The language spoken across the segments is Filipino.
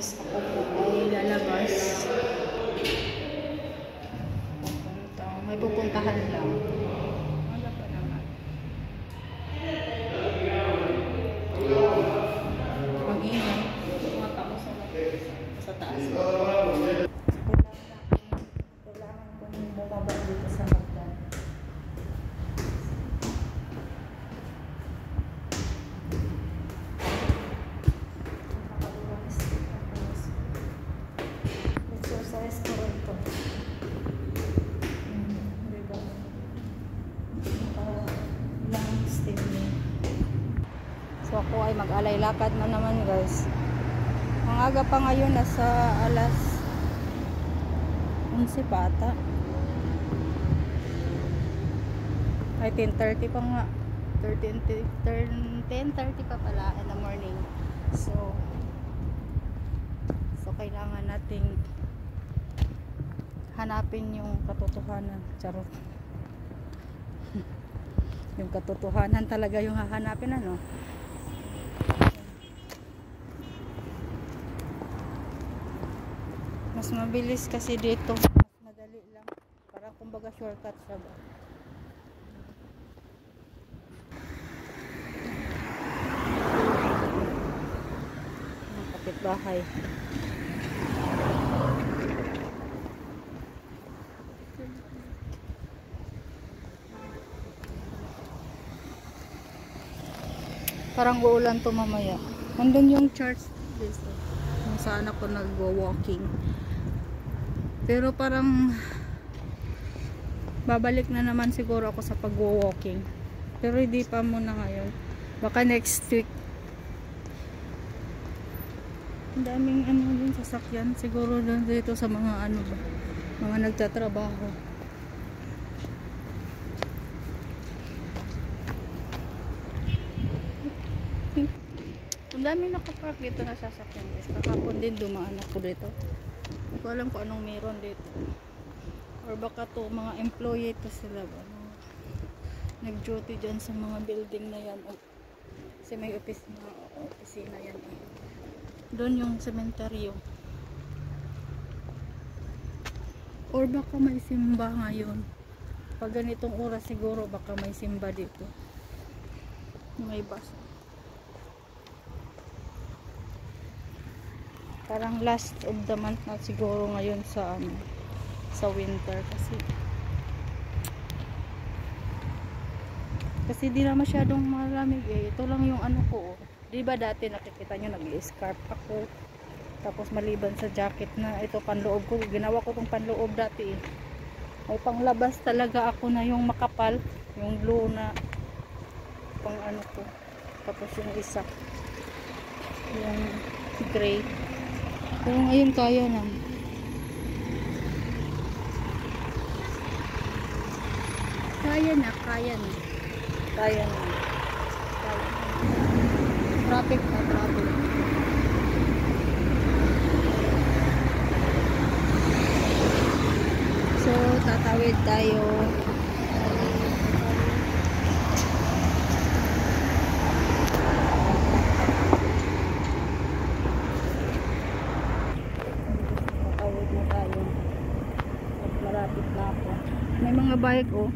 guys, ako po ay lalabas. May pupuntahan lang. Wala pa naman. Mag-ingay. Mga tao sa taas. Kailangan kong bumaba dito sa hagdan. Exercise ko ito. Diba? Lang steaming. So ako ay mag-alay lakad na naman guys. Ang aga pa ngayon, nasa alas 11 pa ata. Ay 10:30 pa nga. 10:30 pa pala in the morning. So kailangan nating hanapin yung katotohanan. Charot. Yung katotohanan talaga yung hahanapin, ano? Mas mabilis kasi dito. Mas madali lang. Parang kumbaga shortcut siya ba? Ang kapitbahay. Parang uulan to mamaya. Nandun yung church place. Kung saan ako nag-walking. Pero parang babalik na naman siguro ako sa pag-walking. Pero hindi pa muna ngayon. Baka next week. Ang daming ano din sasakyan. Siguro dito sa mga ano ba. Mga nagtatrabaho. Ang dami nakapark dito na sasakyan guys. Kahapon din dumaan ako dito. Hindi ko alam kung anong meron dito. Or baka to mga employee to sila ba. Nag-duty dyan sa mga building na yan. Kasi may opisina yan eh. Doon yung sementeryo. Or baka may simba ngayon. Pag ganitong oras siguro baka may simba dito. May bus. Parang last of the month na siguro ngayon sa ano, sa winter kasi di na masyadong malamig eh. Ito lang yung ano ko. Di ba dati nakikita nyo nag-i-scarf ako. Tapos maliban sa jacket na ito panloob ko. Ginawa ko tong panloob dati eh. Ay panglabas talaga ako na yung makapal, yung blue na pang ano ko. Tapos yung isa yung gray. Pero ngayon kaya na. Kaya na. Traffic na, traffic. So, tatawid tayo. Malapit na ako. May mga bike oh.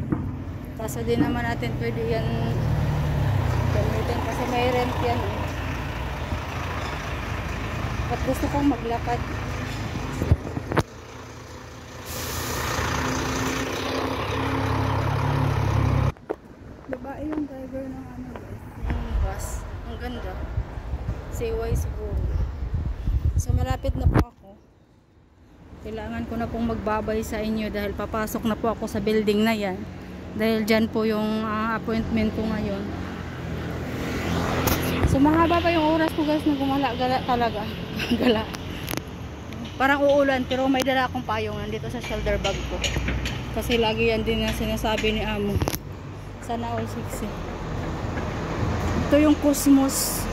Kaso din naman natin pwede yan gamitin kasi may rent yan eh. At gusto kong maglakad. Babae yung driver ng ano guys, yung bus. Ang ganda. CY siguro. So malapit na po ako. Kailangan ko na pong magbabay sa inyo dahil papasok na po ako sa building na yan. Dahil dyan po yung appointment ko ngayon. So mahaba pa yung oras ko guys na gumala-gala talaga. Gala. Parang uulan pero may dala akong payong nandito sa shoulder bag ko. Kasi lagi yan din na sinasabi ni Amo. Sana all 6. Ito yung Cosmos